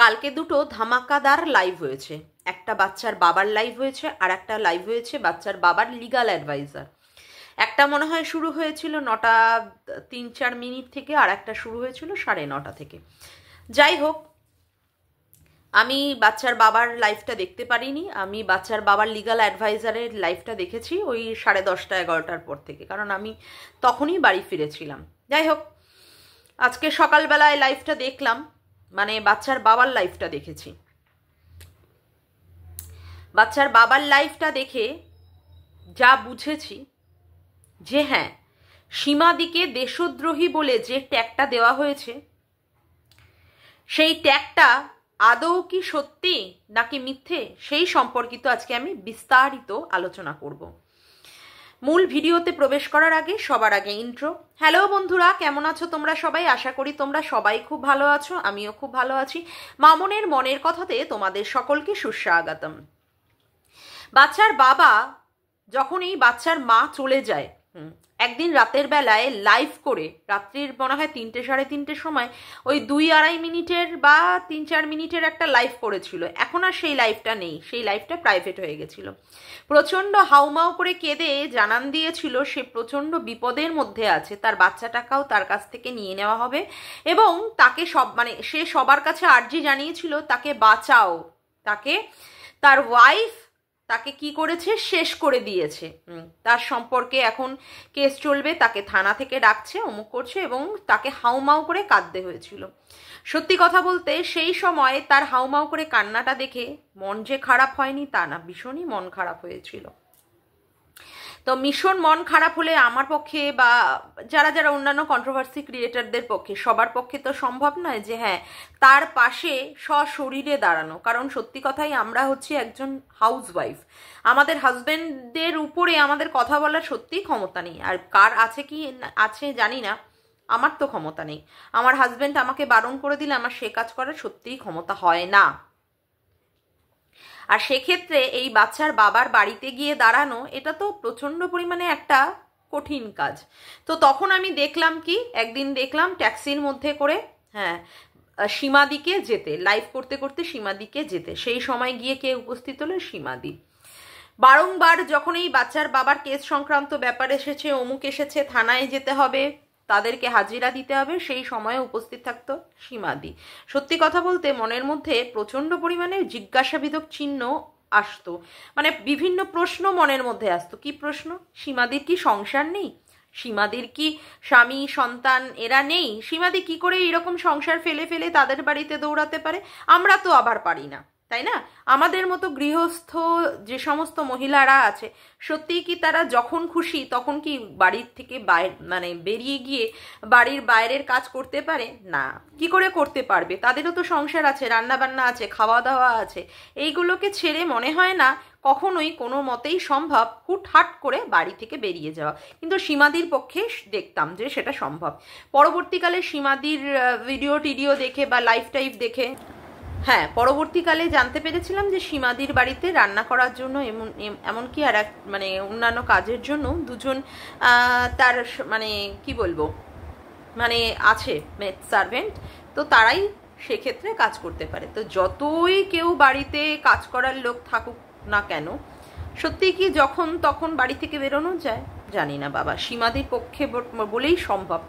কালকে দুটো ধামাকাদার লাইভ হয়েছে। একটা বাচ্চার বাবার লাইভ হয়েছে, আর একটা লাইভ হয়েছে বাচ্চার বাবার লিগাল অ্যাডভাইজার। একটা মনে হয় শুরু হয়েছিল 9:03-4 থেকে, আর একটা শুরু হয়েছিল 9:30 থেকে। যাই হোক, আমি বাচ্চার বাবার লাইভটা দেখতে পারিনি। আমি বাচ্চার বাবার লিগাল অ্যাডভাইজারের লাইভটা দেখেছি ওই 10:30-11টার পর থেকে, কারণ আমি তখনই বাড়ি ফিরেছিলাম। যাই হোক, আজকে সকালবেলায় লাইভটা দেখলাম, মানে বাচ্চার বাবার লাইভটা দেখেছি। বাচ্চার বাবার লাইভটা দেখে যা বুঝেছি যে হ্যাঁ, সীমাদিকে দেশদ্রোহী বলে যে ট্যাগটা দেওয়া হয়েছে, সেই ট্যাগটা আদৌ কি সত্যি নাকি মিথ্যে, সেই সম্পর্কিত আজকে আমি বিস্তারিত আলোচনা করব। মূল ভিডিওতে প্রবেশ করার আগে সবার আগে ইন্ট্রো। হ্যালো বন্ধুরা, কেমন আছো তোমরা সবাই? আশা করি তোমরা সবাই খুব ভালো আছো, আমিও খুব ভালো আছি। মামনের মনের কথাতে তোমাদের সকলকে সুস্বাগতম। বাচ্চার বাবা যখন এই বাচ্চার মা চলে যায়, একদিন রাতের বেলায় লাইভ করে, রাত্রির মনে হয় 3-3:30 সময়, ওই 2-2.5 মিনিটের বা 3-4 মিনিটের একটা লাইভ করেছিল। এখন আর সেই লাইভটা নেই, সেই লাইভটা প্রাইভেট হয়ে গেছিল। প্রচণ্ড হাউমাউ করে কেঁদে জানান দিয়েছিল সে প্রচণ্ড বিপদের মধ্যে আছে, তার বাচ্চাটাকেও তার কাছ থেকে নিয়ে নেওয়া হবে, এবং তাকে সে সবার কাছে আর্জি জানিয়েছিল তাকে বাঁচাও। তাকে তার ওয়াইফ তাকে কি করেছে, শেষ করে দিয়েছে। তার সম্পর্কে এখন কেস চলবে, তাকে থানা থেকে ডাকছে, অমুক করছে, এবং তাকে হাউমাউ করে কাঁদতে হয়েছিল। সত্যি কথা বলতে সেই সময় তার হাউমাউ করে কান্নাটা দেখে মন যে খারাপ হয়নি তা না, ভীষণই মন খারাপ হয়েছিল। তো ভীষণ মন খারাপ হলে আমার পক্ষে বা যারা যারা অন্যান্য কন্ট্রোভার্সি ক্রিয়েটারদের পক্ষে, সবার পক্ষে তো সম্ভব নয় যে হ্যাঁ তার পাশে সশরীরে দাঁড়ানো। কারণ সত্যি কথাই, আমরা হচ্ছি একজন হাউসওয়াইফ, আমাদের হাজব্যান্ডদের উপরে আমাদের কথা বলার সত্যিই ক্ষমতা নেই। আর কার আছে কি আছে জানি না, আমার তো ক্ষমতা নেই। আমার হাজব্যান্ড আমাকে বারণ করে দিলে আমার সে কাজ করার সত্যিই ক্ষমতা হয় না। আর সেক্ষেত্রে এই বাচ্চার বাবার বাড়িতে গিয়ে দাঁড়ানো, এটা তো প্রচণ্ড পরিমাণে একটা কঠিন কাজ। তো তখন আমি দেখলাম কি, একদিন দেখলাম ট্যাক্সির মধ্যে করে সীমাদিকে যেতে, লাইভ করতে করতে সীমাদিকে যেতে। সেই সময় গিয়ে কে উপস্থিত হলো? সীমাদি। বারংবার যখন এই বাচ্চার বাবার কেস সংক্রান্ত ব্যাপার এসেছে, অমুক এসেছে, থানায় যেতে হবে, তাদেরকে হাজিরা দিতে হবে, সেই সময়ে উপস্থিত থাকতো সীমাদি। সত্যি কথা বলতে মনের মধ্যে প্রচণ্ড পরিমাণে জিজ্ঞাসাবিধক চিহ্ন আসতো, মানে বিভিন্ন প্রশ্ন মনের মধ্যে আসতো। কি প্রশ্ন? সীমাদির কি সংসার নেই? সীমাদির কি স্বামী সন্তান এরা নেই? সীমাদি কি করে এরকম সংসার ফেলে ফেলে তাদের বাড়িতে দৌড়াতে পারে? আমরা তো আবার পারি না, তাই না? আমাদের মতো গৃহস্থ যে সমস্ত মহিলারা আছে, সত্যিই কি তারা যখন খুশি তখন কি বাড়ির থেকে বেরিয়ে গিয়ে বাড়ির বাইরের কাজ করতে পারে? না। কি করে করতে পারবে? তাদেরও তো সংসার আছে, রান্নাবান্না আছে, খাওয়া দাওয়া আছে। এইগুলোকে ছেড়ে মনে হয় না কখনোই কোনো মতেই সম্ভব হুটহাট করে বাড়ি থেকে বেরিয়ে যাওয়া। কিন্তু সীমাদির পক্ষে দেখতাম যে সেটা সম্ভব। পরবর্তীকালে সীমাদির ভিডিও টিডিও দেখে বা লাইভ টাইভ দেখে, হ্যাঁ, পরবর্তীকালে জানতে পেরেছিলাম যে সীমাদির বাড়িতে রান্না করার জন্য এমনকি আর অন্যান্য কাজের জন্য দুজন তার কি বলবো, আছে মেড সার্ভেন্ট, তো তারাই সেক্ষেত্রে কাজ করতে পারে। তো যতই কেউ বাড়িতে কাজ করার লোক থাকুক না কেন, সত্যি কি যখন তখন বাড়ি থেকে বেরোনো যায়? জানি না বাবা, সীমাদির পক্ষে বলেই সম্ভব,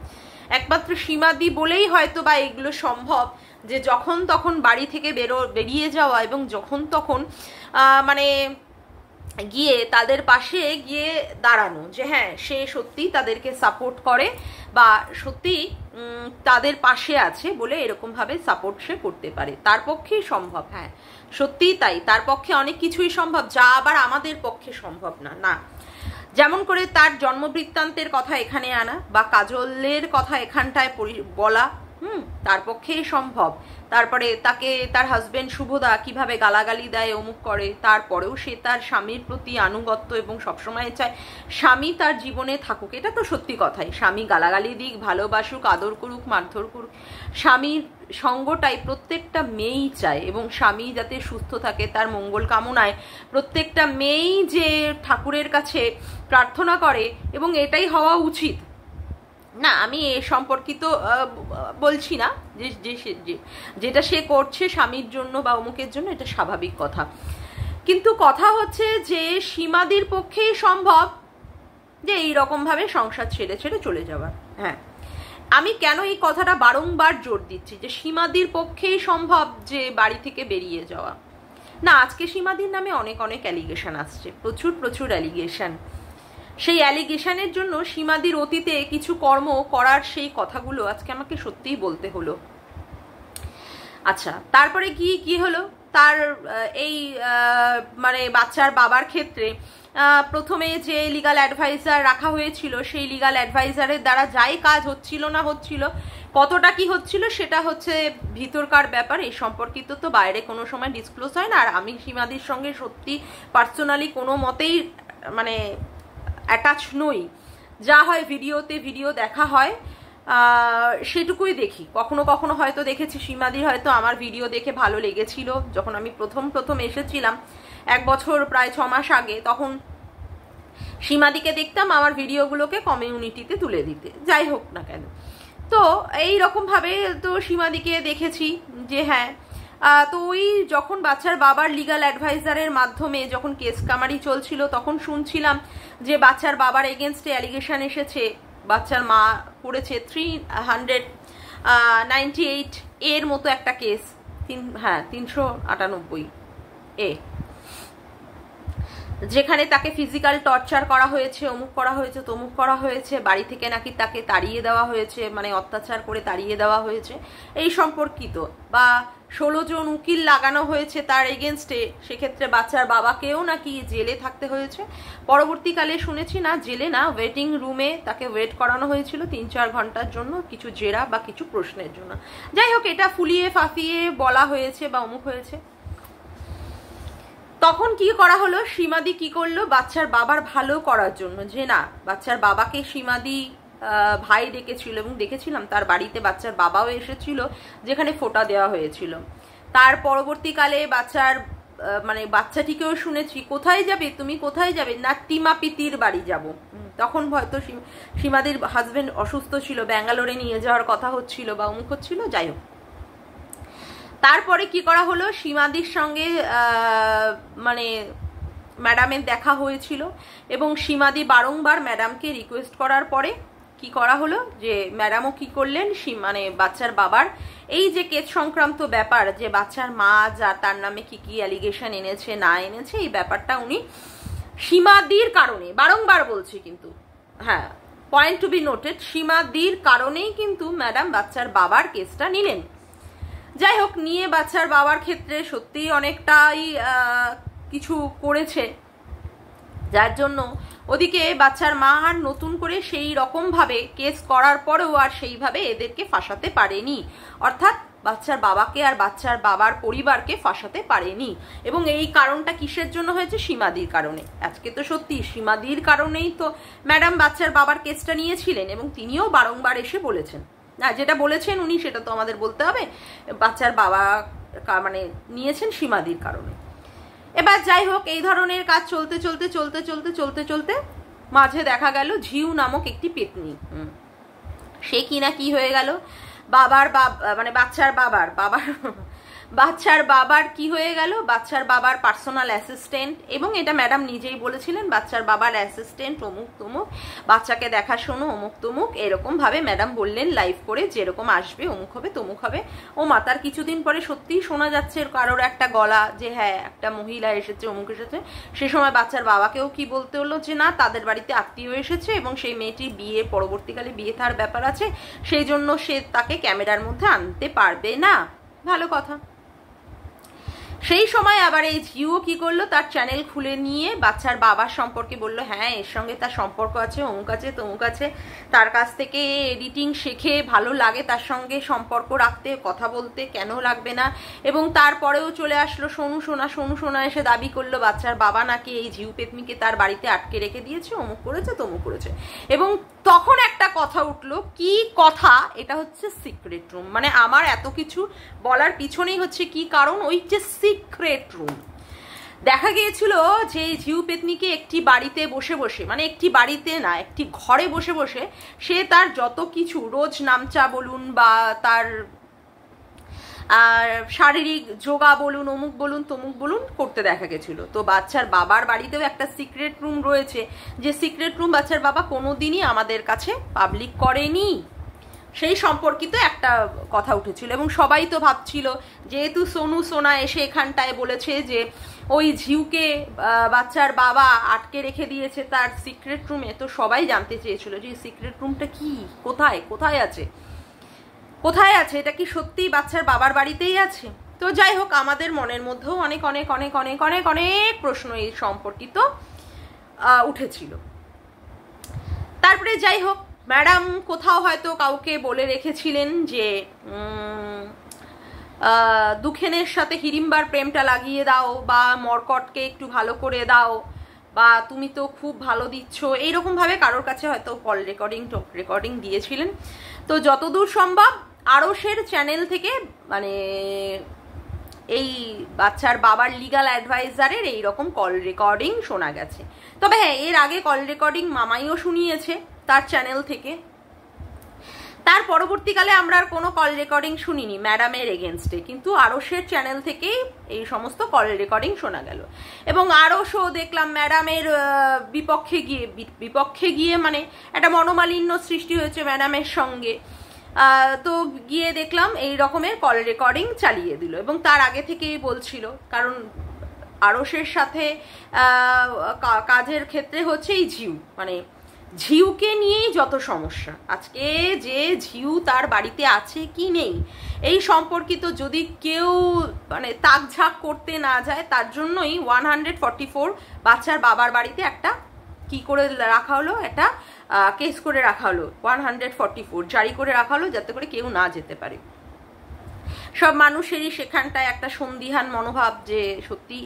একমাত্র সীমাদি বলেই হয়তো বা এগুলো সম্ভব, যে যখন তখন বাড়ি থেকে বেরিয়ে যাওয়া এবং যখন তখন গিয়ে তাদের পাশে গিয়ে দাঁড়ানো, যে হ্যাঁ সে সত্যি তাদেরকে সাপোর্ট করে বা সত্যি তাদের পাশে আছে বলে এরকমভাবে সাপোর্ট সে করতে পারে। তার পক্ষেই সম্ভব, হ্যাঁ সত্যিই তাই। তার পক্ষে অনেক কিছুই সম্ভব যা আবার আমাদের পক্ষে সম্ভব না। না, যেমন করে তার জন্মবৃত্তান্তের কথা এখানে আনা বা কাজলের কথা এখানটায় বলা, তার পক্ষেই সম্ভব। তারপরে তাকে তার হাজবেন্ড শুভদা কিভাবে গালাগালি দেয়, অমুক করে, তারপরেও সে তার স্বামীর প্রতি আনুগত্য এবং সবসময় চায় স্বামী তার জীবনে থাকুক। এটা তো সত্যি কথাই, স্বামী গালাগালি দিক, ভালোবাসুক, আদর করুক, মারধর করুক, স্বামীর সঙ্গটাই প্রত্যেকটা মেয়েই চায়, এবং স্বামী যাতে সুস্থ থাকে তার মঙ্গল কামনায় প্রত্যেকটা মেয়েই যে ঠাকুরের কাছে প্রার্থনা করে, এবং এটাই হওয়া উচিত। না, আমি এ সম্পর্কিত বলছি না, যেটা সে করছে স্বামীর জন্য বা অমুকের জন্য, এটা স্বাভাবিক কথা। কিন্তু কথা হচ্ছে যে সীমাদির পক্ষেই সম্ভব যে এইরকমভাবে সংসার ছেড়ে ছেড়ে চলে যাওয়া। হ্যাঁ, আমি কেন এই কথাটা বারংবার জোর দিচ্ছি যে সীমাদির পক্ষেই সম্ভব যে বাড়ি থেকে বেরিয়ে যাওয়া। না, আজকে সীমাদির নামে অনেক অনেক অ্যালিগেশন আসছে, প্রচুর প্রচুর অ্যালিগেশন। সেই অ্যালিগেশনের জন্য সীমাদির অতীতে কিছু কর্ম করার সেই কথাগুলো আজকে আমাকে সত্যিই বলতে হলো। আচ্ছা, তারপরে কি হলো, তার এই মানে বাচ্চার বাবার ক্ষেত্রে প্রথমে যে লিগাল অ্যাডভাইজার রাখা হয়েছিল, সেই লিগাল অ্যাডভাইজারের দ্বারা যাই কাজ হচ্ছিল না হচ্ছিল, কতটা কি হচ্ছিল সেটা হচ্ছে ভিতরকার ব্যাপার, এই সম্পর্কিত তো বাইরে কোনো সময় ডিসক্লোজ হয় না। আর আমি সীমাদির সঙ্গে সত্যি পার্সোনালি কোনো মতেই মানে অ্যাটাচ নই। যা হয় ভিডিওতে ভিডিও দেখা হয় সেটুকুই দেখি। কখনো কখনো হয়তো দেখেছি সীমাদির হয়তো আমার ভিডিও দেখে ভালো লেগেছিল, যখন আমি প্রথম এসেছিলাম 1 বছর প্রায় 6 মাস আগে, তখন সীমাদিকে দেখতাম আমার ভিডিওগুলোকে কমিউনিটিতে তুলে দিতে, যাই হোক না কেন। তো এই রকমভাবে তো সীমাদিকে দেখেছি যে হ্যাঁ, তো ওই যখন বাচ্চার বাবার লিগাল অ্যাডভাইজারের মাধ্যমে যখন কেস কামারি চলছিল, তখন শুনছিলাম যে বাচ্চার বাবার এগেনস্টে অ্যালিগেশন এসেছে, বাচ্চার মা করেছে 398 এর মতো একটা কেস, 398 এ, যেখানে তাকে ফিজিক্যাল টর্চার করা হয়েছে, অমুক করা হয়েছে, তমুক করা হয়েছে, বাড়ি থেকে নাকি তাকে তাড়িয়ে দেওয়া হয়েছে, মানে অত্যাচার করে তাড়িয়ে দেওয়া হয়েছে এই সম্পর্কিত, বা 16 জন উকিল লাগানো হয়েছে তার এগেনস্টে, সেক্ষেত্রে বাচ্চার বাবাকেও নাকি জেলে থাকতে হয়েছে। পরবর্তীকালে শুনেছি না জেলে না, ওয়েটিং রুমে তাকে ওয়েট করানো হয়েছিল 3-4 ঘন্টার জন্য, কিছু জেরা বা কিছু প্রশ্নের জন্য। যাই হোক, এটা ফুলিয়ে ফাঁপিয়ে বলা হয়েছে বা অমুক হয়েছে। তখন কি করা হলো, সীমাদি কি করলো, বাচ্চার বাবার ভালো করার জন্য, যে না বাচ্চার বাবাকে সীমাদি ভাই ডেকেছিল এবং দেখেছিলাম তার বাড়িতে বাচ্চার বাবাও এসেছিল, যেখানে ফোঁটা দেওয়া হয়েছিল। তার পরবর্তীকালে বাচ্চার মানে বাচ্চাটিকেও শুনেছি, কোথায় যাবে তুমি, কোথায় যাবে, না টিমা পিতির বাড়ি যাব। তখন হয়তো সীমাদির হাজবেন্ড অসুস্থ ছিল, ব্যাঙ্গালোরে নিয়ে যাওয়ার কথা হচ্ছিল বা অমুক হচ্ছিল, যাই হোক। তারপরে কি করা হলো, সীমাদির সঙ্গে মানে ম্যাডামের দেখা হয়েছিল এবং সীমাদি বারংবার ম্যাডামকে রিকোয়েস্ট করার পরে কি করা হলো, যে ম্যাডামও কি করলেন, মানে বাচ্চার বাবার এই যে কেস সংক্রান্ত ব্যাপার, যে বাচ্চার মা যা তার নামে কি কি অ্যালিগেশন এনেছে না এনেছে, এই ব্যাপারটা উনি সীমাদির কারণে, বারংবার বলছি কিন্তু, হ্যাঁ পয়েন্ট টু বি নোটেড, সীমাদির কারণেই কিন্তু ম্যাডাম বাচ্চার বাবার কেসটা নিলেন। যাই হোক, নিয়ে বাচ্চার বাবার ক্ষেত্রে সত্যিই অনেকটাই কিছু করেছে, যার জন্য ওদিকে বাচ্চার মা আর নতুন করে সেই রকমভাবে কেস করার পরেও আর সেইভাবে এদেরকে ফাঁসাতে পারেনি, অর্থাৎ বাচ্চার বাবাকে আর বাচ্চার বাবার পরিবারকে ফাঁসাতে পারেনি। এবং এই কারণটা কিসের জন্য হয়েছে, সীমাদির কারণে। আজকে তো সত্যি সীমাদির কারণেই তো ম্যাডাম বাচ্চার বাবার কেসটা নিয়েছিলেন, এবং তিনিও বারংবার এসে বলেছেন, না যেটা বলেছেন উনি সেটা তো আমাদের বলতে হবে, বাচ্চার বাবা মানে নিয়েছেন সীমাদির কারণে। এবার যাই হোক, এই ধরনের কাজ চলতে চলতে চলতে চলতে চলতে চলতে মাঝে দেখা গেল ঝিউ নামক একটি পেতনি, সে কিনা কি হয়ে গেল, বাবার মানে বাচ্চার বাবার কি হয়ে গেল, বাচ্চার বাবার পার্সোনাল অ্যাসিস্ট্যান্ট, এবং এটা ম্যাডাম নিজেই বলেছিলেন, বাচ্চার বাবার অ্যাসিস্ট্যান্ট অমুক তমুক, বাচ্চাকে দেখাশোনো অমুক তমুক, এরকম ভাবে ম্যাডাম বললেন লাইভ করে, যেরকম আসবে অমুক হবে তমুক হবে। ও মাতার কিছুদিন পরে সত্যিই শোনা যাচ্ছে কারোর একটা গলা, যে হ্যাঁ একটা মহিলা এসেছে অমুক এসেছে। সে সময় বাচ্চার বাবাকেও কি বলতে হলো, যে না তাদের বাড়িতে আত্মীয় এসেছে এবং সেই মেয়েটির বিয়ে, পরবর্তীকালে বিয়ে থার ব্যাপার আছে, সেই জন্য সে তাকে ক্যামেরার মধ্যে আনতে পারবে না। ভালো কথা। সেই সময় আবার এই ঝিও কি করলো, তার চ্যানেল খুলে নিয়ে বাচ্চার বাবার সম্পর্কে বললো, হ্যাঁ এর সঙ্গে তার সম্পর্ক আছে, অমুক আছে তমুক আছে, তার কাছ থেকে এডিটিং শেখে, ভালো লাগে তার সঙ্গে সম্পর্ক রাখতে, কথা বলতে, কেন লাগবে না। এবং তারপরেও চলে আসলো সোনু সোনা এসে দাবি করলো বাচ্চার বাবা নাকি এই ঝিউ পেতনিকে তার বাড়িতে আটকে রেখে দিয়েছে, অমুক করেছে তমুক করেছে। এবং তখন একটা কথা উঠলো, কি কথা, এটা হচ্ছে সিক্রেট রুম। মানে আমার এত কিছু বলার পিছনেই হচ্ছে কি কারণ, ওই যে সিক্রেট রুম। দেখা গিয়েছিল যে ঝিউ পেতনিকে একটি বাড়িতে বসে বসে, মানে একটি বাড়িতে না, একটি ঘরে বসে বসে সে তার যত কিছু রোজ নামচা বলুন বা তার শারীরিক যোগা বলুন, অমুক বলুন তমুক বলুন করতে দেখা গেছিল। তো বাচ্চার বাবার বাড়িতেও একটা সিক্রেট রুম রয়েছে, যে সিক্রেট রুম বাচ্চার বাবা কোনোদিনই আমাদের কাছে পাবলিক করেনি, সেই সম্পর্কিত একটা কথা উঠেছিল। এবং সবাই তো ভাবছিল, যেহেতু সোনু সোনা এসে এখানটায় বলেছে যে ওই ঝিউকে বাচ্চার বাবা আটকে রেখে দিয়েছে তার সিক্রেট রুমে, তো সবাই জানতে চেয়েছিল যে সিক্রেট রুমটা কি, কোথায় কোথায় আছে, কোথায় আছে, এটা কি সত্যি বাচ্চার বাবার বাড়িতেই আছে? তো যাই হোক, আমাদের মনের মধ্যেও অনেক অনেক অনেক অনেক অনেক অনেক প্রশ্ন এই সম্পর্কিত উঠেছিল। তারপরে যাই হোক, ম্যাডাম কোথাও হয়তো কাউকে বলে রেখেছিলেন যে দুখেনের সাথে হিড়িম্বার প্রেমটা লাগিয়ে দাও, বা মর্কটকে একটু ভালো করে দাও, বা তুমি তো খুব ভালো দিচ্ছ, এইরকম ভাবে কারোর কাছে হয়তো কল রেকর্ডিং দিয়েছিলেন। তো যতদূর সম্ভব আরশের চ্যানেল থেকে, মানে এই বাচ্চার বাবার লিগাল অ্যাডভাইজারের এইরকম কল রেকর্ডিং শোনা গেছে। তবে হ্যাঁ, এর আগে কল রেকর্ডিং মামাইও শুনিয়েছে তার চ্যানেল থেকে। তার পরবর্তীকালে আমরা আর কোনো কল রেকর্ডিং শুনিনি ম্যাডামের এগেনস্টে, কিন্তু আরশের চ্যানেল থেকেই এই সমস্ত কল রেকর্ডিং শোনা গেল। এবং আরশও দেখলাম ম্যাডামের বিপক্ষে গিয়ে মানে একটা মনোমালিন্য সৃষ্টি হয়েছে ম্যাডামের সঙ্গে। তো গিয়ে দেখলাম এই রকমের কল রেকর্ডিং চালিয়ে দিল। এবং তার আগে থেকেই বলছিল, কারণ আরশের সাথে কাজের ক্ষেত্রে হচ্ছে এই ঝিউ, মানে ঝিউকে নিয়েই যত সমস্যা। আজকে যে ঝিউ তার বাড়িতে আছে কি নেই এই সম্পর্কিত যদি কেউ মানে তাকঝাক করতে না যায়, তার জন্যই 144 বাচ্চার বাবার বাড়িতে একটা কি করে রাখা হলো, একটা কেস করে রাখা হলো, 144 জারি করে রাখা হলো, যাতে করে কেউ না যেতে পারে। সব মানুষেরই সেখানটায় একটা সন্দিহান মনোভাব যে সত্যি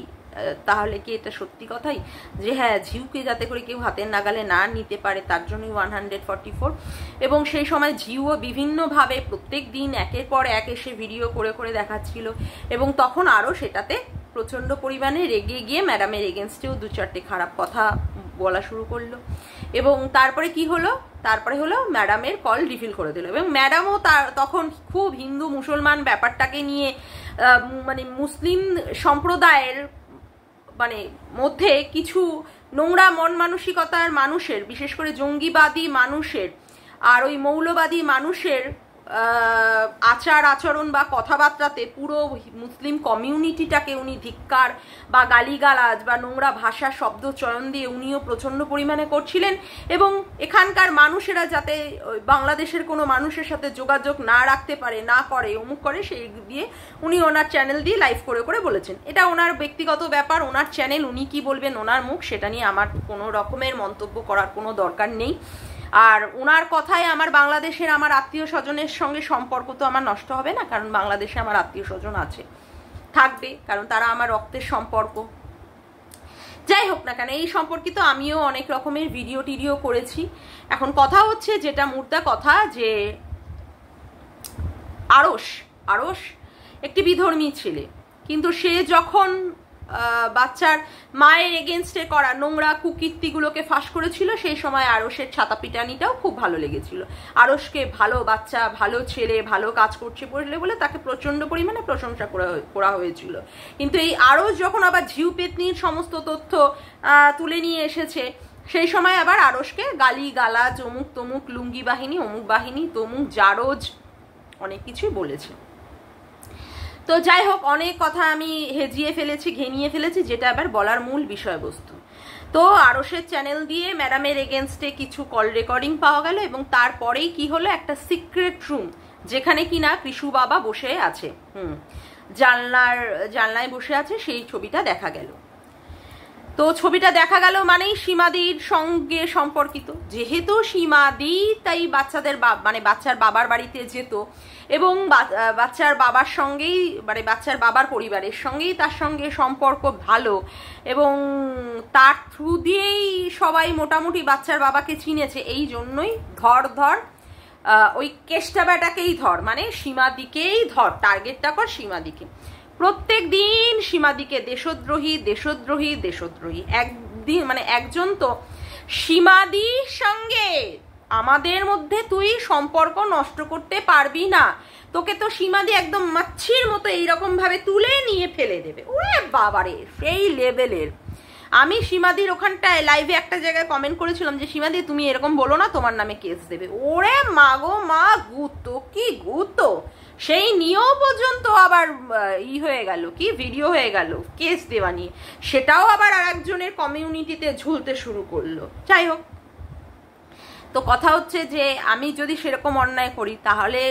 তাহলে কি এটা সত্যি কথাই, যে হ্যাঁ ঝিউকে যাতে করে কেউ হাতের নাগালে না নিতে পারে, তার জন্যই 144। এবং সেই সময় ঝিউও বিভিন্নভাবে প্রত্যেক দিন একের পর এক এসে ভিডিও করে করে দেখাচ্ছিল। এবং তখন আরও সেটাতে প্রচণ্ড পরিমাণে রেগে গিয়ে ম্যাডামের এগেনস্টেও 2-4টে খারাপ কথা বলা শুরু করলো। এবং তারপরে কি হলো, তারপরে হলো ম্যাডামের কল রিফিল করে দিল। এবং ম্যাডামও তখন খুব হিন্দু মুসলমান ব্যাপারটাকে নিয়ে, মানে মুসলিম সম্প্রদায়ের মানে মধ্যে কিছু নোংরা মন মানসিকতার মানুষের, বিশেষ করে জঙ্গিবাদী মানুষের আর ওই মৌলবাদী মানুষের আচার আচরণ বা কথাবার্তাতে পুরো মুসলিম কমিউনিটিটাকে উনি ধিক্কার বা গালিগালাজ বা নোংরা ভাষা শব্দ চয়ন দিয়ে উনিও প্রচণ্ড পরিমাণে করছিলেন। এবং এখানকার মানুষেরা যাতে বাংলাদেশের কোনো মানুষের সাথে যোগাযোগ না রাখতে পারে, না করে, অমুক করে, সেই দিয়ে উনি ওনার চ্যানেল দিয়ে লাইভ করে করে বলেছেন। এটা ওনার ব্যক্তিগত ব্যাপার, ওনার চ্যানেল, উনি কি বলবেন ওনার মুখ, সেটা নিয়ে আমার কোনো রকমের মন্তব্য করার কোনো দরকার নেই। আর ওনার কথায় আমার বাংলাদেশের আমার আত্মীয় স্বজনের সঙ্গে সম্পর্ক তো আমার নষ্ট হবে না, কারণ বাংলাদেশে আমার আত্মীয় স্বজন আছে, থাকবে, কারণ তারা আমার রক্তের সম্পর্ক। যাই হোক না কেন, এই সম্পর্কিত আমিও অনেক রকমের ভিডিও করেছি। এখন কথা হচ্ছে যেটা মুদ্রা কথা, যে আরশ একটি বিধর্মী ছেলে, কিন্তু সে যখন বাচ্চার মায়ের এগেনস্টে করা নোংরা কুকীর্তিগুলোকে ফাঁস করেছিল, সেই সময় আরশের ছাতা পিটানিটাও খুব ভালো লেগেছিল। আরশকে ভালো বাচ্চা, ভালো ছেলে, ভালো কাজ করছে বলে তাকে প্রচণ্ড পরিমাণে প্রশংসা করা হয়েছিল। কিন্তু এই আরশ যখন আবার ঝিউ পেতনির সমস্ত তথ্য তুলে নিয়ে এসেছে, সেই সময় আবার আরশকে গালি গালাজ, অমুক তমুক, লুঙ্গি বাহিনী, অমুক বাহিনী, তমুক জারজ, অনেক কিছুই বলেছে। তো যাই হোক, অনেক কথা আমি ঘেনিয়ে ফেলেছি, যেটা আবার বলার মূল বিষয়বস্তু। তো আরশের চ্যানেল দিয়ে ম্যাডামের এগেনস্টে কিছু কল রেকর্ডিং পাওয়া গেল। এবং তারপরেই কি হলো, একটা সিক্রেট রুম, যেখানে কিনা কৃষু বাবা বসে আছে, জানলায় বসে আছে, সেই ছবিটা দেখা গেল। তো ছবিটা দেখা গেল মানেই সীমাদির সঙ্গে সম্পর্কিত, যেহেতু সীমাদি তাই বাচ্চার বাবার বাড়িতে যেত, এবং বাচ্চার বাবার সঙ্গেই, মানে বাচ্চার বাবার পরিবারের সঙ্গেই তার সঙ্গে সম্পর্ক ভালো, এবং তার থ্রু দিয়েই সবাই মোটামুটি বাচ্চার বাবাকে চিনেছে। এই জন্যই ধর ওই কেষ্টা বেটাকেই ধর, মানে সীমাদিকেই ধর, টার্গেটটা কর সীমাদিকে। প্রত্যেক দিন সীমাদিকে দেশদ্রোহী দেশদ্রোহী দেশদ্রোহী, একদিন মানে একজন তো সীমাদির সঙ্গে আমাদের মধ্যে তুই সম্পর্ক নষ্ট করতে পারবি না, তোকে তো সীমাদি একদম মাছির মতো এইরকম ভাবে তুলে নিয়ে ফেলে দেবে। ওরে বাবারে, সেই লেভেলের। আমি সীমাদির ওখানটায় লাইভে একটা জায়গায় কমেন্ট করেছিলাম যে সীমাদি তুমি এরকম বলো না, তোমার নামে কেস দেবে। ওরে মাগো মা, গুতো কি গুতো, সেই নিয়েও পর্যন্ত আবার হয়ে গেল, কি ভিডিও হয়ে গেল কেস দেওয়া নিয়ে, সেটাও আবার আর একজনের কমিউনিটিতে ঝুলতে শুরু করলো। যাই হোক, তো কথা হচ্ছে যে আমি যদি সেরকম অন্যায় করি তাহলে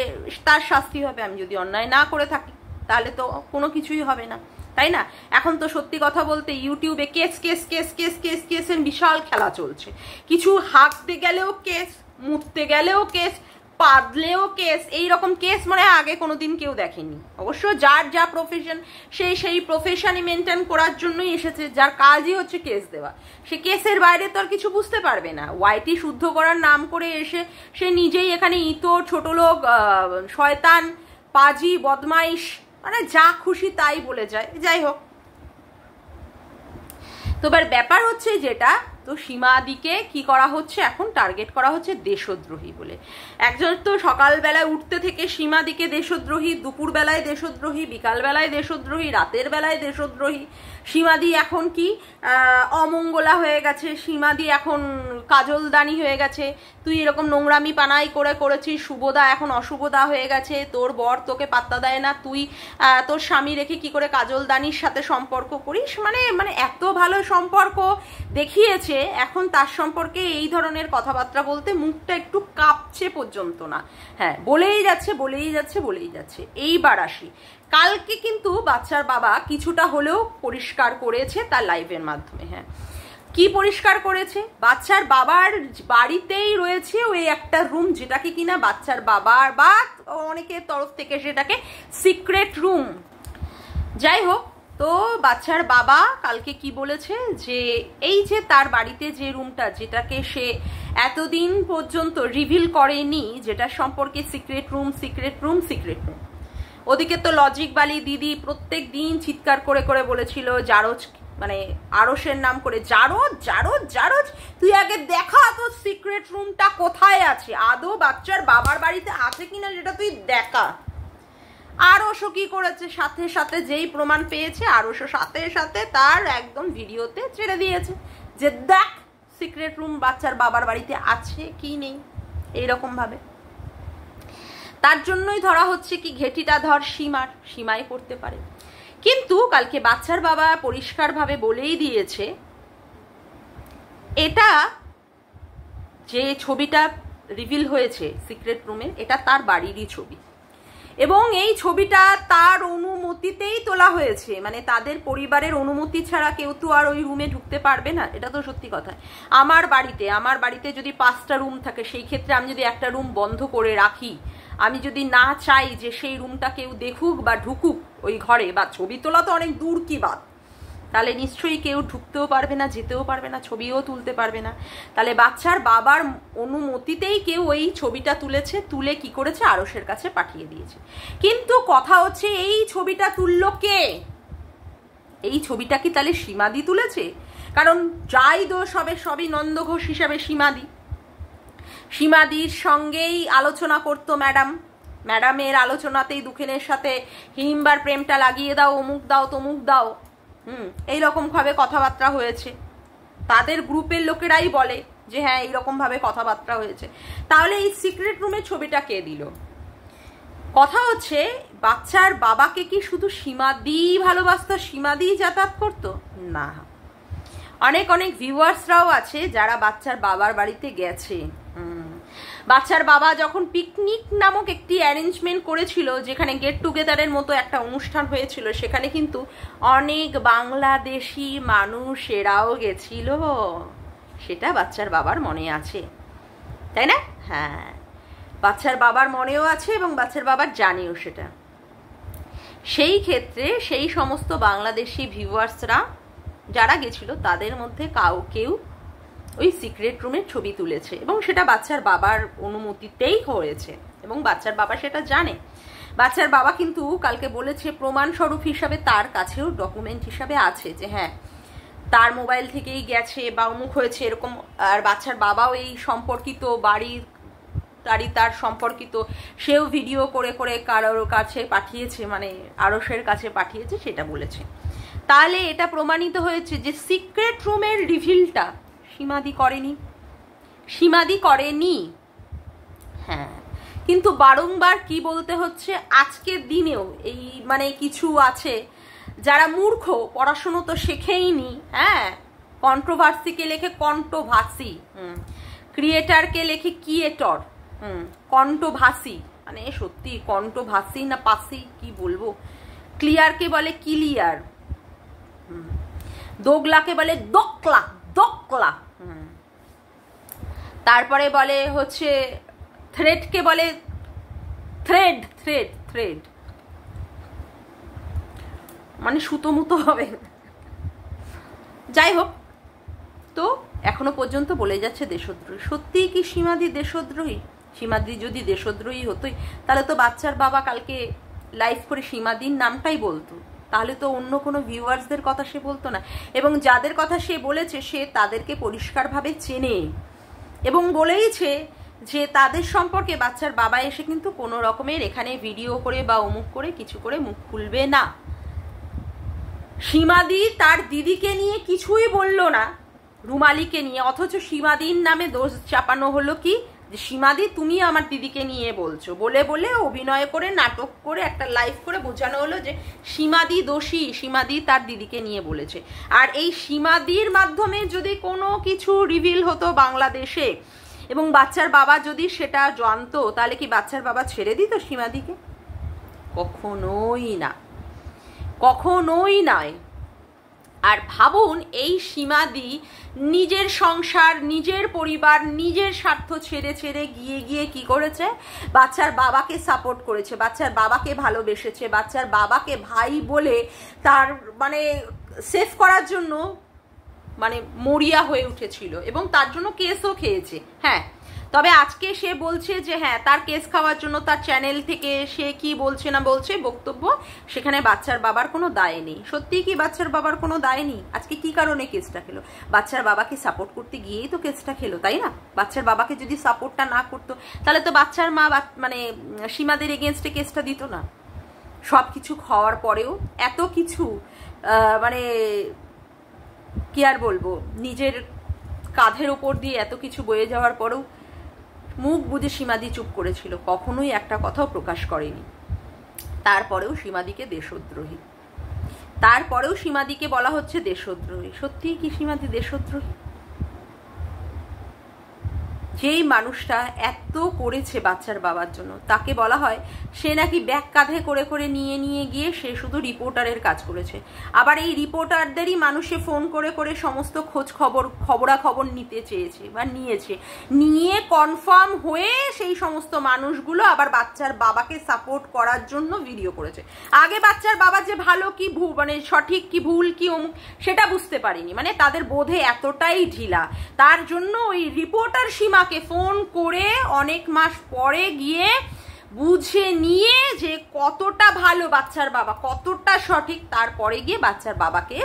তার শাস্তি হবে, আমি যদি অন্যায় না করে থাকি তাহলে তো কোনো কিছুই হবে না, তাই না? এখন তো সত্যি কথা বলতে ইউটিউবে case case case case case কেসের বিশাল খেলা চলছে। কিছু হাঁকতে গেলেও কেস, মুততে গেলেও কেস, পাদলেও কেস, এইরকম কেস মানে আগে কোনোদিন কেউ দেখেনি। অবশ্য যার যা প্রফেশন সেই প্রফেশনই মেনটেন করার জন্যই এসেছে, যার কাজই হচ্ছে কেস দেওয়া। সে কেসের বাইরে তো আর কিছু বুঝতে পারবে না। ওয়াইটি শুদ্ধ করার নাম করে এসে সে নিজেই এখানে ইতর, ছোট লোক, শয়তান, পাজি, বদমাইশ, মানে যা খুশি তাই বলে যায়। যাই হোক, তো এবার ব্যাপার হচ্ছে যেটা, তো সীমাদিকে কি করা হচ্ছে এখন, টার্গেট করা হচ্ছে দেশদ্রোহী বলে। একজন তো সকালবেলায় উঠতে থেকে সীমাদিকে দেশদ্রোহী, দুপুরবেলায় দেশদ্রোহী, বিকালবেলায় দেশদ্রোহী, রাতের বেলায় দেশদ্রোহী। সীমাদি এখন কি অমঙ্গলা হয়ে গেছে, সীমাদি এখন কাজলদানি হয়ে গেছে। তুই এরকম নোংরামি পানাই করেছিস, শুভদা এখন অশুভদা হয়ে গেছে, তোর বর তোকে পাত্তা দেয় না, তুই তোর স্বামী রেখে কি করে কাজলদানির সাথে সম্পর্ক করিস। মানে এত ভালো সম্পর্ক দেখিয়েছে, এখন তার সম্পর্কে এই ধরনের কথাবার্তা বলতে মুখটা একটু কাঁপছে পর্যন্ত না। হ্যাঁ, বলেই যাচ্ছে বলেই যাচ্ছে বলেই যাচ্ছে। এইবার আসি, কালকে কিন্তু বাচ্চার বাবা কিছুটা হলেও পরিষ্কার করেছে তার লাইভের মাধ্যমে। হ্যাঁ, কি পরিষ্কার করেছে? বাচ্চার বাবার বাড়িতেই রয়েছে ওই একটা রুম, যেটাকে কিনা বাচ্চার বাবার বা অনেকের তরফ থেকে সেটাকে সিক্রেট রুম। যাই হোক, তো বাচ্চার বাবা কালকে কি বলেছে যে এই যে তার বাড়িতে যে রুমটা, যেটাকে সে এতদিন পর্যন্ত রিভিল করেনি, যেটা সম্পর্কে secret room secret room secret room, ওদিকে তো লজিক বালি দিদি প্রত্যেক দিন চিৎকার করে করে বলেছিল জারজ, মানে আরসের নাম করে, জারজ জারজ জারজ, তুই আগে দেখা তো সিক্রেট রুমটা কোথায় আছে, আদৌ বাচ্চার বাবার বাড়িতে আছে কিনা যেটা তুই দেখা। আরশও কি করেছে, সাথে সাথে যেই প্রমাণ পেয়েছে আরশও সাথে সাথে তার একদম ভিডিওতে ছেড়ে দিয়েছে যে দেখ সিক্রেট রুম বাচ্চার বাবার বাড়িতে আছে কি নেই, এইরকম ভাবে। তার জন্যই ধরা হচ্ছে কি ঘেটিটা ধর সীমাই করতে পারে। কিন্তু কালকে বাচ্চার বাবা পরিষ্কারভাবে বলেই দিয়েছে, এটা যে ছবিটা রিভিল হয়েছে সিক্রেট রুমে, এটা তার বাড়িরই ছবি এবং এই ছবিটা তার অনুমতিতেই তোলা হয়েছে। মানে তাদের পরিবারের অনুমতি ছাড়া কেউ তো আর ওই রুমে ঢুকতে পারবে না, এটা তো সত্যি কথা। আমার বাড়িতে যদি 5টা রুম থাকে, সেই ক্ষেত্রে আমি যদি একটা রুম বন্ধ করে রাখি, আমি যদি না চাই যে সেই রুমটা কেউ দেখুক বা ঢুকুক ওই ঘরে, বা ছবি তোলা তো অনেক দূর কি বাত, তাহলে নিশ্চয়ই কেউ ঢুকতেও পারবে না, যেতেও পারবে না, ছবিও তুলতে পারবে না। তাহলে বাচ্চার বাবার অনুমতিতেই কেউ ওই ছবিটা তুলেছে, তুলে কি করেছে আরশের কাছে পাঠিয়ে দিয়েছে। কিন্তু কথা হচ্ছে এই ছবিটা তুললো কে? এই ছবিটা কি তাহলে সীমাদি তুলেছে? কারণ যাই দোষ হবে সবই নন্দ ঘোষ হিসাবে সীমাদির সঙ্গেই আলোচনা করতো ম্যাডামের আলোচনাতেই দুঃখেনের সাথে হিড়িম্বার প্রেমটা লাগিয়ে দাও, অমুক দাও তমুক দাও, এইরকম ভাবে কথাবার্তা হয়েছে। তাদের গ্রুপের লোকেরাই বলে যে হ্যাঁ এইরকম ভাবে কথাবার্তা হয়েছে। তাহলে এই সিক্রেট রুমের ছবিটা কে দিল? কথা হচ্ছে বাচ্চার বাবাকে কি শুধু সীমাদি ভালোবাসতো, সীমাদি যাতায়াত করতো? না, অনেক ভিউয়ার্সরাও আছে যারা বাচ্চার বাবার বাড়িতে গেছে। বাচ্চার বাবা যখন পিকনিক নামক একটি অ্যারেঞ্জমেন্ট করেছিল, যেখানে গেট টুগেদারের মতো একটা অনুষ্ঠান হয়েছিল, সেখানে কিন্তু অনেক বাংলাদেশি মানুষেরাও গেছিল। সেটা বাচ্চার বাবার মনে আছে, তাই না? হ্যাঁ, বাচ্চার বাবার মনেও আছে এবং বাচ্চার বাবার জানেও সেটা। সেই ক্ষেত্রে সেই সমস্ত বাংলাদেশি ভিউয়ার্সরা যারা গেছিল, তাদের মধ্যে কেউ ওই সিক্রেট রুমের ছবি তুলেছে এবং সেটা বাচ্চার বাবার অনুমতিতেই হয়েছে এবং বাচ্চার বাবা সেটা জানে। বাচ্চার বাবা কিন্তু কালকে বলেছে প্রমাণস্বরূপ হিসাবে তার কাছেও ডকুমেন্ট হিসাবে আছে যে হ্যাঁ তার মোবাইল থেকেই গেছে বা অমুক হয়েছে এরকম। আর বাচ্চার বাবাও এই সম্পর্কিত বাড়ির তার সম্পর্কিত সেও ভিডিও করে করে কারোর কাছে পাঠিয়েছে, মানে আরশের কাছে পাঠিয়েছে, সেটা বলেছে। তাহলে এটা প্রমাণিত হয়েছে যে সিক্রেট রুমের রিভিলটা সীমাদি করেনি। হ্যাঁ, কিন্তু বারংবার কি বলতে হচ্ছে, আজকের দিনেও এই মানে কিছু আছে যারা মূর্খ, পড়াশুনো তো শেখেইনি। হ্যাঁ, কন্ট্রোভার্সিকে লেখে কন্ট্রোভার্সি, ক্রিয়েটারকে লেখে ক্রিয়েটর, কন্ট্রোভার্সি মানে সত্যি কন্ট্রোভার্সি না পাসি কি বলবো, ক্লিয়ারকে বলে ক্লিয়ার, দোগলাকে বলে দোকলা, তারপরে বলে হচ্ছে থ্রেডকে বলে থ্রেড মানে সুতো মুতো হবে। যাই হোক, তো এখনো পর্যন্ত বলে যাচ্ছে দেশদ্রোহী। সত্যিই কি সীমাদি দেশদ্রোহী? সীমাদি যদি দেশদ্রোহী হতোই তাহলে তো বাচ্চার বাবা কালকে লাইভ করে সীমাদির নামটাই বলতো, তাহলে তো অন্য কোনো ভিউয়ার্সদের কথা সে বলতো না। এবং যাদের কথা সে বলেছে সে তাদেরকে পরিষ্কারভাবে চেনে এবং বলেইছে যে তাদের সম্পর্কে বাচ্চার বাবা এসে কিন্তু কোনো রকমের এখানে ভিডিও করে বা অমুক করে কিছু করে মুখ খুলবে না। সীমাদি তার দিদিকে নিয়ে কিছুই বলল না, রুমালিকে নিয়ে, অথচ সীমাদির নামে দোষ চাপানো হলো কি যে সীমাদি তুমি আমার দিদিকে নিয়ে বলছো, বলে বলে অভিনয় করে নাটক করে একটা লাইভ করে বোঝানো হলো যে সীমাদি দোষী, সীমাদি তার দিদিকে নিয়ে বলেছে। আর এই সীমাদির মাধ্যমে যদি কোনো কিছু রিভিল হতো বাংলাদেশে এবং বাচ্চার বাবা যদি সেটা জানতো তাহলে কি বাচ্চার বাবা ছেড়ে দিত সীমাদিকে? কখনোই না, কখনোই নয়। আর ভাবুন এই সীমাদি নিজের সংসার, নিজের পরিবার, নিজের স্বার্থ ছেড়ে ছেড়ে গিয়ে কি করেছে, বাচ্চার বাবাকে সাপোর্ট করেছে, বাচ্চার বাবাকে ভালোবেসেছে, বাচ্চার বাবাকে ভাই বলে তার মানে সেভ করার জন্য মানে মরিয়া হয়ে উঠেছিল এবং তার জন্য কেসও খেয়েছে। হ্যাঁ, তবে আজকে সে বলছে যে হ্যাঁ তার কেস খাওয়ার জন্য তার চ্যানেল থেকে সে কি বলছে না বলছে বক্তব্য, সেখানে বাচ্চার বাবার কোনো দায় নেই। সত্যি কি বাচ্চার বাবার কোনো দায় নেই? আজকে কি কারণে কেসটা খেলো? বাচ্চার বাবাকে সাপোর্ট করতে গিয়েই তো কেসটা খেলো, তাই না? বাচ্চার বাবাকে যদি সাপোর্টটা না করতো তাহলে তো বাচ্চার মা মানে সীমাদের এগেনস্টে কেসটা দিত না। সব কিছু খাওয়ার পরেও এত কিছু মানে কি আর বলবো, নিজের কাঁধের ওপর দিয়ে এত কিছু বয়ে যাওয়ার পরেও মুখ বুঝে সীমাদি চুপ করেছিল, কখনোই একটা কথাও প্রকাশ করেনি। তারপরেও সীমাদিকে দেশদ্রোহী, তারপরেও সীমাদিকে বলা হচ্ছে দেশদ্রোহী। সত্যিই কি সীমাদি দেশদ্রোহী? যেই মানুষটা এত করেছে বাচ্চার বাবার জন্য তাকে বলা হয় সে নাকি ব্যাগ কাঁধে করে করে নিয়ে গিয়ে সে শুধু রিপোর্টারের কাজ করেছে। আবার এই রিপোর্টারদেরই মানুষে ফোন করে করে সমস্ত খবরাখবর নিতে চেয়েছে বা নিয়ে কনফার্ম হয়ে সেই সমস্ত মানুষগুলো আবার বাচ্চার বাবাকে সাপোর্ট করার জন্য ভিডিও করেছে। আগে বাচ্চার বাবা যে ভালো কি মানে সঠিক কি ভুল কি সেটা বুঝতে পারিনি, মানে তাদের বোধে এতটাই ঢিলা, তার জন্য ওই রিপোর্টার সীমাকে ফোন করে অনেক মাস পরে গিয়ে বুঝে নিয়ে যে কতটা ভালো বাচ্চার বাবা, কতটা সঠিক, তারপরে গিয়ে বাচ্চার বাবাকে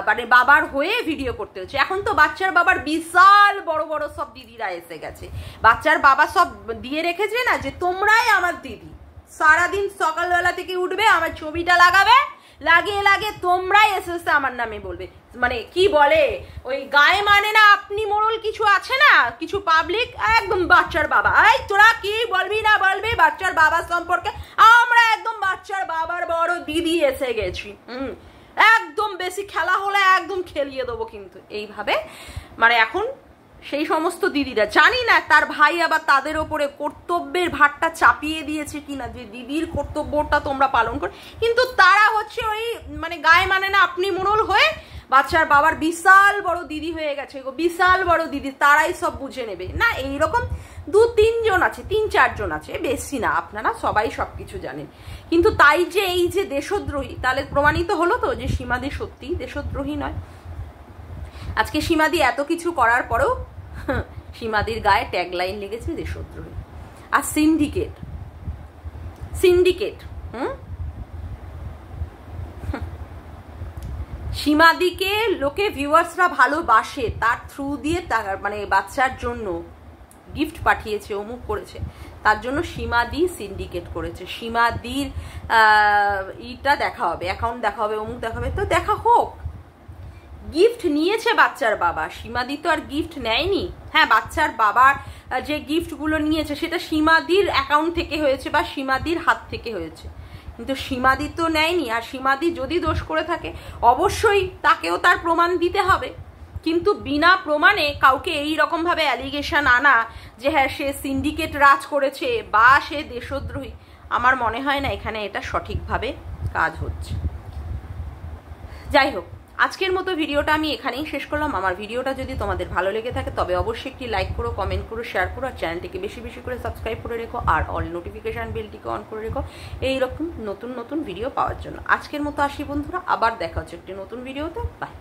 মানে বাবার হয়ে ভিডিও করতে হচ্ছে। এখন তো বাচ্চার বাবার বিশাল বড় বড় সব দিদিরা এসে গেছে, বাচ্চার বাবা সব দিয়ে রেখেছে না যে তোমরাই আমার দিদি, সারাদিন সকালবেলা থেকে উঠবে আমার ছবিটা লাগাবে, লাগিয়ে তোমরাই এসে আমার নামে বলবে, মানে কি বলে ওই গায়ে মানে না আপনি মোড়ল কিছু আছে না, কিছু পাবলিক একদম বাচ্চার বাবা, এই তোরা কি বলবি না বলবি বাচ্চার বাবা সম্পর্কে, আমরা একদম বাচ্চার বাবার বড় দিদি এসে গেছি, একদম বেশি খেলা হলে একদম খেলিয়ে দেবো। কিন্তু এইভাবে মানে এখন সেই সমস্ত দিদিরা, জানি না তার ভাই আবার তাদের ওপরে কর্তব্যের ভারটা চাপিয়ে দিয়েছে কিনা যে দিদির কর্তব্যটা তোমরা পালন করো, কিন্তু তারা হচ্ছে ওই মানে গায়ে মানে না আপনি মোড়ল হয়ে বাচ্চার বাবার বিশাল বড় দিদি হয়ে গেছে, বিশাল বড় দিদি, তারাই সব বুঝে নেবে না। এইরকম 2-3 জন আছে, 3-4 জন আছে, বেশি না, আপনারা সবাই সবকিছু জানেন। কিন্তু তাই যে এই যে দেশদ্রোহী, তাহলে প্রমাণিত হলো তো যে সীমাদি সত্যিই দেশদ্রোহী নয়। আজকে সীমাদি এত কিছু করার পরেও সীমাদির গায়ে ট্যাগলাইন লেগেছে দেশদ্রোহী। আর সিন্ডিকেট, সিন্ডিকেট। সীমাদিকে লোকে ভিউয়ার্সরা ভালোবাসে, তার থ্রু দিয়ে তার মানে বাচ্চার জন্য গিফট পাঠিয়েছে, অমুক করেছে, তার জন্য সীমাদি সিন্ডিকেট করেছে। সীমাদির ইটা দেখা হবে, অ্যাকাউন্ট দেখা হবে, অমুক দেখা হবে, তো দেখা হোক। গিফট নিয়েছে বাচ্চার বাবা, সীমাদি তো আর গিফট নেয়নি। হ্যাঁ, বাচ্চার বাবার যে গিফটগুলো নিয়েছে সেটা সীমাদির অ্যাকাউন্ট থেকে হয়েছে বা সীমাদির হাত থেকে হয়েছে, কিন্তু সীমাদি তো নেয়নি। আর সীমাদি যদি দোষ করে থাকে অবশ্যই তাকেও তার প্রমাণ দিতে হবে, কিন্তু বিনা প্রমাণে কাউকে এই রকমভাবে অ্যালিগেশন আনা যে হ্যাঁ সে সিন্ডিকেট রাজ করেছে বা সে দেশদ্রোহী, আমার মনে হয় না এখানে এটা সঠিকভাবে কাজ হচ্ছে। যাই হোক, আজকের মতো ভিডিওটা আমি এখানেই শেষ করলাম। আমার ভিডিওটা যদি তোমাদের ভালো লেগে থাকে তবে অবশ্যই একটি লাইক করো, কমেন্ট করো, শেয়ার করো, আর চ্যানেলটিকে বেশি বেশি করে সাবস্ক্রাইব করে রেখো, আর অল নোটিফিকেশান বেলটিকে অন করে রেখো এইরকম নতুন নতুন ভিডিও পাওয়ার জন্য। আজকের মতো আসি বন্ধুরা, আবার দেখা হচ্ছে একটি নতুন ভিডিওতে। বাই।